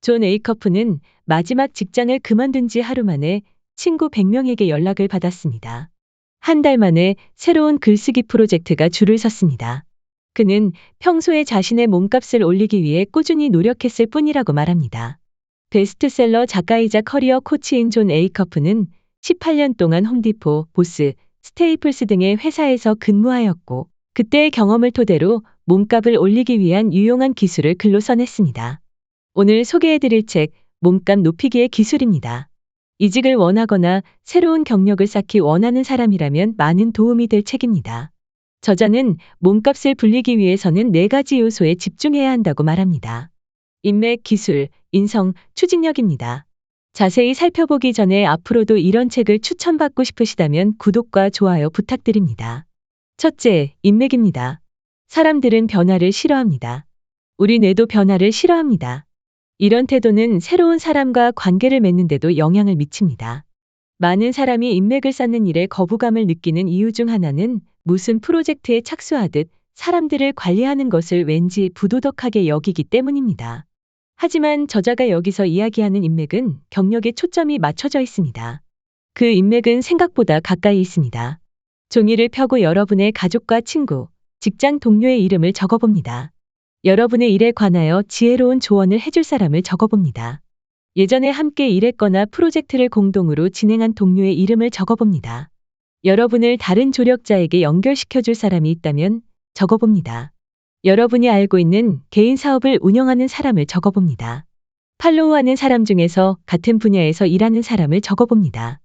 존 에이커프는 마지막 직장을 그만둔 지 하루 만에 친구 100명에게 연락을 받았습니다. 한 달 만에 새로운 글쓰기 프로젝트가 줄을 섰습니다. 그는 평소에 자신의 몸값을 올리기 위해 꾸준히 노력했을 뿐이라고 말합니다. 베스트셀러 작가이자 커리어 코치인 존 에이커프는 18년 동안 홈디포, 보스, 스테이플스 등의 회사에서 근무하였고, 그때의 경험을 토대로 몸값을 올리기 위한 유용한 기술을 글로 써냈습니다. 오늘 소개해드릴 책, 몸값 높이기의 기술입니다. 이직을 원하거나 새로운 경력을 쌓기 원하는 사람이라면 많은 도움이 될 책입니다. 저자는 몸값을 불리기 위해서는 4가지 요소에 집중해야 한다고 말합니다. 인맥, 기술, 인성, 추진력입니다. 자세히 살펴보기 전에 앞으로도 이런 책을 추천받고 싶으시다면 구독과 좋아요 부탁드립니다. 첫째, 인맥입니다. 사람들은 변화를 싫어합니다. 우리 뇌도 변화를 싫어합니다. 이런 태도는 새로운 사람과 관계를 맺는데도 영향을 미칩니다. 많은 사람이 인맥을 쌓는 일에 거부감을 느끼는 이유 중 하나는 무슨 프로젝트에 착수하듯 사람들을 관리하는 것을 왠지 부도덕하게 여기기 때문입니다. 하지만 저자가 여기서 이야기하는 인맥은 경력에 초점이 맞춰져 있습니다. 그 인맥은 생각보다 가까이 있습니다. 종이를 펴고 여러분의 가족과 친구, 직장 동료의 이름을 적어봅니다. 여러분의 일에 관하여 지혜로운 조언을 해줄 사람을 적어봅니다. 예전에 함께 일했거나 프로젝트를 공동으로 진행한 동료의 이름을 적어봅니다. 여러분을 다른 조력자에게 연결시켜줄 사람이 있다면 적어봅니다. 여러분이 알고 있는 개인 사업을 운영하는 사람을 적어봅니다. 팔로우하는 사람 중에서 같은 분야에서 일하는 사람을 적어봅니다.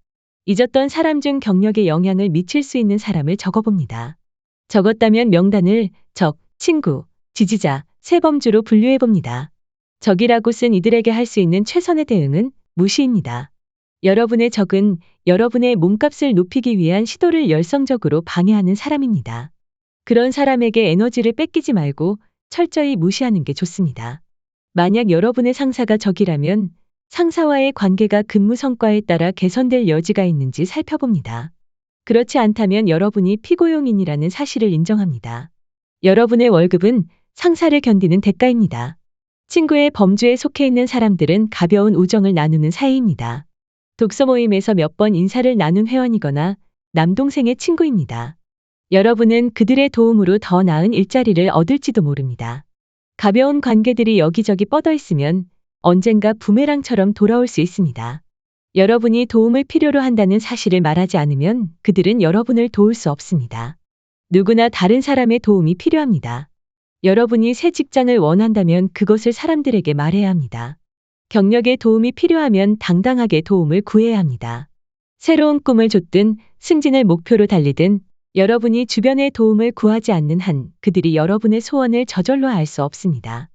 잊었던 사람 중 경력에 영향을 미칠 수 있는 사람을 적어봅니다. 적었다면 명단을 적, 친구, 지지자, 세범주로 분류해봅니다. 적이라고 쓴 이들에게 할 수 있는 최선의 대응은 무시입니다. 여러분의 적은 여러분의 몸값을 높이기 위한 시도를 열성적으로 방해하는 사람입니다. 그런 사람에게 에너지를 뺏기지 말고 철저히 무시하는 게 좋습니다. 만약 여러분의 상사가 적이라면 상사와의 관계가 근무 성과에 따라 개선될 여지가 있는지 살펴봅니다. 그렇지 않다면 여러분이 피고용인이라는 사실을 인정합니다. 여러분의 월급은 상사를 견디는 대가입니다. 친구의 범주에 속해 있는 사람들은 가벼운 우정을 나누는 사이입니다. 독서 모임에서 몇 번 인사를 나눈 회원이거나 남동생의 친구입니다. 여러분은 그들의 도움으로 더 나은 일자리를 얻을지도 모릅니다. 가벼운 관계들이 여기저기 뻗어 있으면 언젠가 부메랑처럼 돌아올 수 있습니다. 여러분이 도움을 필요로 한다는 사실을 말하지 않으면 그들은 여러분을 도울 수 없습니다. 누구나 다른 사람의 도움이 필요합니다. 여러분이 새 직장을 원한다면 그것을 사람들에게 말해야 합니다. 경력에 도움이 필요하면 당당하게 도움을 구해야 합니다. 새로운 꿈을 쫓든 승진을 목표로 달리든 여러분이 주변의 도움을 구하지 않는 한 그들이 여러분의 소원을 저절로 알 수 없습니다.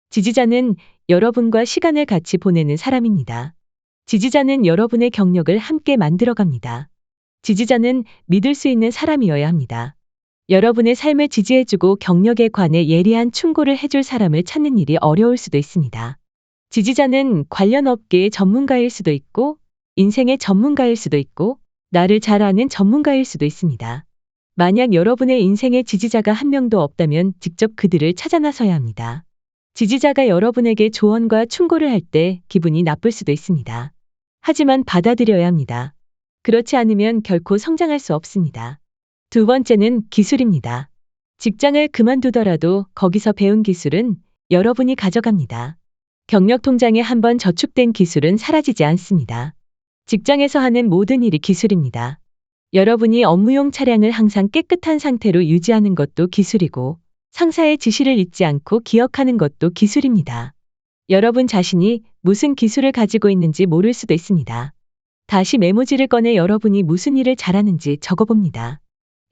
지지자는 여러분과 시간을 같이 보내는 사람입니다. 지지자는 여러분의 경력을 함께 만들어갑니다. 지지자는 믿을 수 있는 사람이어야 합니다. 여러분의 삶을 지지해주고 경력에 관해 예리한 충고를 해줄 사람을 찾는 일이 어려울 수도 있습니다. 지지자는 관련 업계의 전문가일 수도 있고, 인생의 전문가일 수도 있고, 나를 잘 아는 전문가일 수도 있습니다. 만약 여러분의 인생에 지지자가 한 명도 없다면 직접 그들을 찾아 나서야 합니다. 지지자가 여러분에게 조언과 충고를 할 때 기분이 나쁠 수도 있습니다. 하지만 받아들여야 합니다. 그렇지 않으면 결코 성장할 수 없습니다. 두 번째는 기술입니다. 직장을 그만두더라도 거기서 배운 기술은 여러분이 가져갑니다. 경력 통장에 한번 저축된 기술은 사라지지 않습니다. 직장에서 하는 모든 일이 기술입니다. 여러분이 업무용 차량을 항상 깨끗한 상태로 유지하는 것도 기술이고, 상사의 지시를 잊지 않고 기억하는 것도 기술입니다. 여러분 자신이 무슨 기술을 가지고 있는지 모를 수도 있습니다. 다시 메모지를 꺼내 여러분이 무슨 일을 잘하는지 적어봅니다.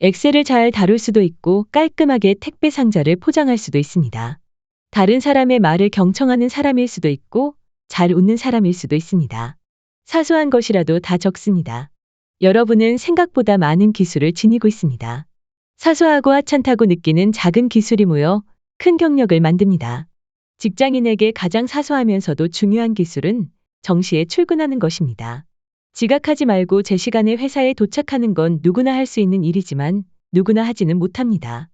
엑셀을 잘 다룰 수도 있고 깔끔하게 택배 상자를 포장할 수도 있습니다. 다른 사람의 말을 경청하는 사람일 수도 있고 잘 웃는 사람일 수도 있습니다. 사소한 것이라도 다 적습니다. 여러분은 생각보다 많은 기술을 지니고 있습니다. 사소하고 하찮다고 느끼는 작은 기술이 모여 큰 경력을 만듭니다. 직장인에게 가장 사소하면서도 중요한 기술은 정시에 출근하는 것입니다. 지각하지 말고 제 시간에 회사에 도착하는 건 누구나 할 수 있는 일이지만 누구나 하지는 못합니다.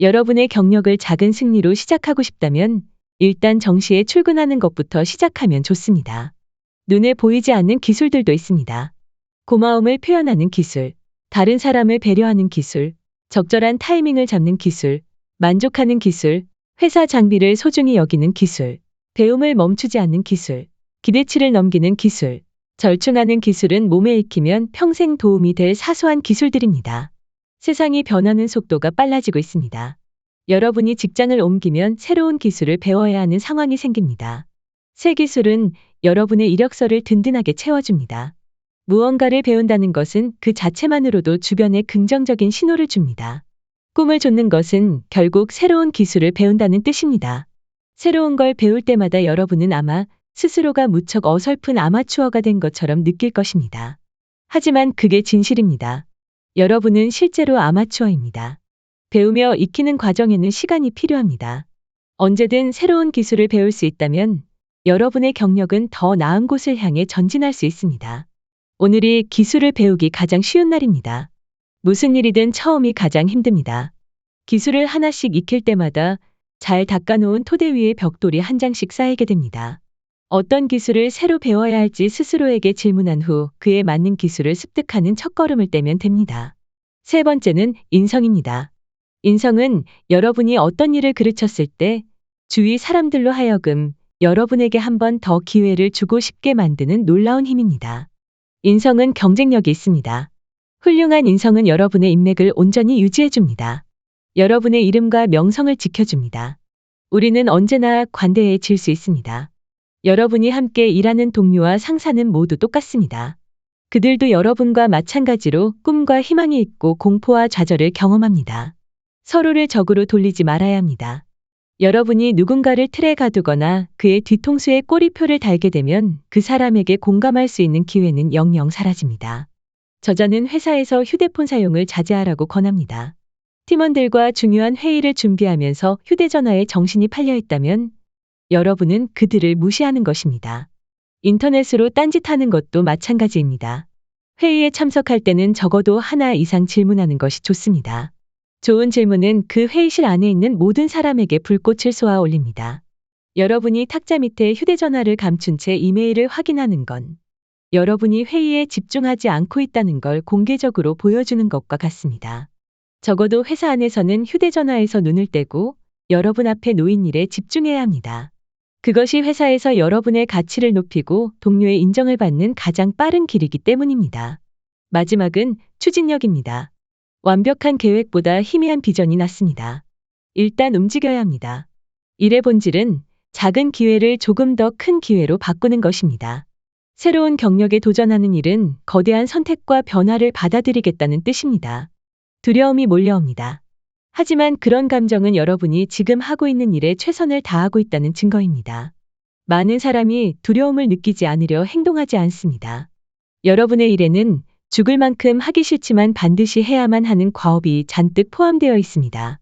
여러분의 경력을 작은 승리로 시작하고 싶다면 일단 정시에 출근하는 것부터 시작하면 좋습니다. 눈에 보이지 않는 기술들도 있습니다. 고마움을 표현하는 기술, 다른 사람을 배려하는 기술, 적절한 타이밍을 잡는 기술, 만족하는 기술, 회사 장비를 소중히 여기는 기술, 배움을 멈추지 않는 기술, 기대치를 넘기는 기술, 절충하는 기술은 몸에 익히면 평생 도움이 될 사소한 기술들입니다. 세상이 변하는 속도가 빨라지고 있습니다. 여러분이 직장을 옮기면 새로운 기술을 배워야 하는 상황이 생깁니다. 새 기술은 여러분의 이력서를 든든하게 채워줍니다. 무언가를 배운다는 것은 그 자체만으로도 주변에 긍정적인 신호를 줍니다. 꿈을 좇는 것은 결국 새로운 기술을 배운다는 뜻입니다. 새로운 걸 배울 때마다 여러분은 아마 스스로가 무척 어설픈 아마추어가 된 것처럼 느낄 것입니다. 하지만 그게 진실입니다. 여러분은 실제로 아마추어입니다. 배우며 익히는 과정에는 시간이 필요합니다. 언제든 새로운 기술을 배울 수 있다면 여러분의 경력은 더 나은 곳을 향해 전진할 수 있습니다. 오늘이 기술을 배우기 가장 쉬운 날입니다. 무슨 일이든 처음이 가장 힘듭니다. 기술을 하나씩 익힐 때마다 잘 닦아놓은 토대 위에 벽돌이 한 장씩 쌓이게 됩니다. 어떤 기술을 새로 배워야 할지 스스로에게 질문한 후 그에 맞는 기술을 습득하는 첫걸음을 떼면 됩니다. 세 번째는 인성입니다. 인성은 여러분이 어떤 일을 그르쳤을 때 주위 사람들로 하여금 여러분에게 한 번 더 기회를 주고 싶게 만드는 놀라운 힘입니다. 인성은 경쟁력이 있습니다. 훌륭한 인성은 여러분의 인맥을 온전히 유지해줍니다. 여러분의 이름과 명성을 지켜줍니다. 우리는 언제나 관대해질 수 있습니다. 여러분이 함께 일하는 동료와 상사는 모두 똑같습니다. 그들도 여러분과 마찬가지로 꿈과 희망이 있고 공포와 좌절을 경험합니다. 서로를 적으로 돌리지 말아야 합니다. 여러분이 누군가를 틀에 가두거나 그의 뒤통수에 꼬리표를 달게 되면 그 사람에게 공감할 수 있는 기회는 영영 사라집니다. 저자는 회사에서 휴대폰 사용을 자제하라고 권합니다. 팀원들과 중요한 회의를 준비하면서 휴대전화에 정신이 팔려 있다면 여러분은 그들을 무시하는 것입니다. 인터넷으로 딴짓하는 것도 마찬가지입니다. 회의에 참석할 때는 적어도 하나 이상 질문하는 것이 좋습니다. 좋은 질문은 그 회의실 안에 있는 모든 사람에게 불꽃을 쏘아 올립니다. 여러분이 탁자 밑에 휴대전화를 감춘 채 이메일을 확인하는 건 여러분이 회의에 집중하지 않고 있다는 걸 공개적으로 보여주는 것과 같습니다. 적어도 회사 안에서는 휴대전화에서 눈을 떼고 여러분 앞에 놓인 일에 집중해야 합니다. 그것이 회사에서 여러분의 가치를 높이고 동료의 인정을 받는 가장 빠른 길이기 때문입니다. 마지막은 추진력입니다. 완벽한 계획보다 희미한 비전이 낫습니다. 일단 움직여야 합니다. 일의 본질은 작은 기회를 조금 더 큰 기회로 바꾸는 것입니다. 새로운 경력에 도전하는 일은 거대한 선택과 변화를 받아들이겠다는 뜻입니다. 두려움이 몰려옵니다. 하지만 그런 감정은 여러분이 지금 하고 있는 일에 최선을 다하고 있다는 증거입니다. 많은 사람이 두려움을 느끼지 않으려 행동하지 않습니다. 여러분의 일에는 죽을 만큼 하기 싫지만 반드시 해야만 하는 과업이 잔뜩 포함되어 있습니다.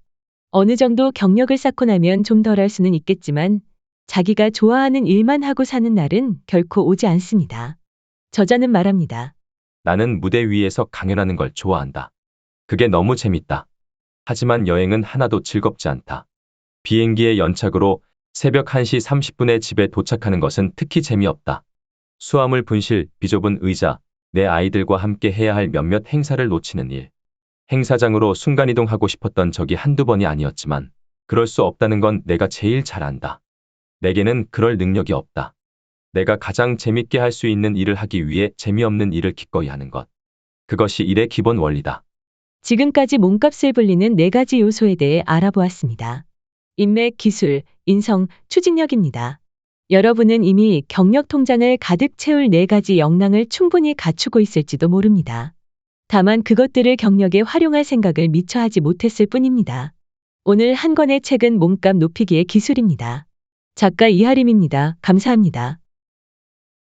어느 정도 경력을 쌓고 나면 좀 덜 할 수는 있겠지만 자기가 좋아하는 일만 하고 사는 날은 결코 오지 않습니다. 저자는 말합니다. 나는 무대 위에서 강연하는 걸 좋아한다. 그게 너무 재밌다. 하지만 여행은 하나도 즐겁지 않다. 비행기의 연착으로 새벽 1시 30분에 집에 도착하는 것은 특히 재미없다. 수화물 분실, 비좁은 의자, 내 아이들과 함께 해야 할 몇몇 행사를 놓치는 일. 행사장으로 순간이동하고 싶었던 적이 한두 번이 아니었지만 그럴 수 없다는 건 내가 제일 잘 안다. 내게는 그럴 능력이 없다. 내가 가장 재밌게 할 수 있는 일을 하기 위해 재미없는 일을 기꺼이 하는 것. 그것이 일의 기본 원리다. 지금까지 몸값을 불리는 4가지 요소에 대해 알아보았습니다. 인맥, 기술, 인성, 추진력입니다. 여러분은 이미 경력 통장을 가득 채울 4가지 역량을 충분히 갖추고 있을지도 모릅니다. 다만 그것들을 경력에 활용할 생각을 미처 하지 못했을 뿐입니다. 오늘 한 권의 책은 몸값 높이기의 기술입니다. 작가 이하림입니다. 감사합니다.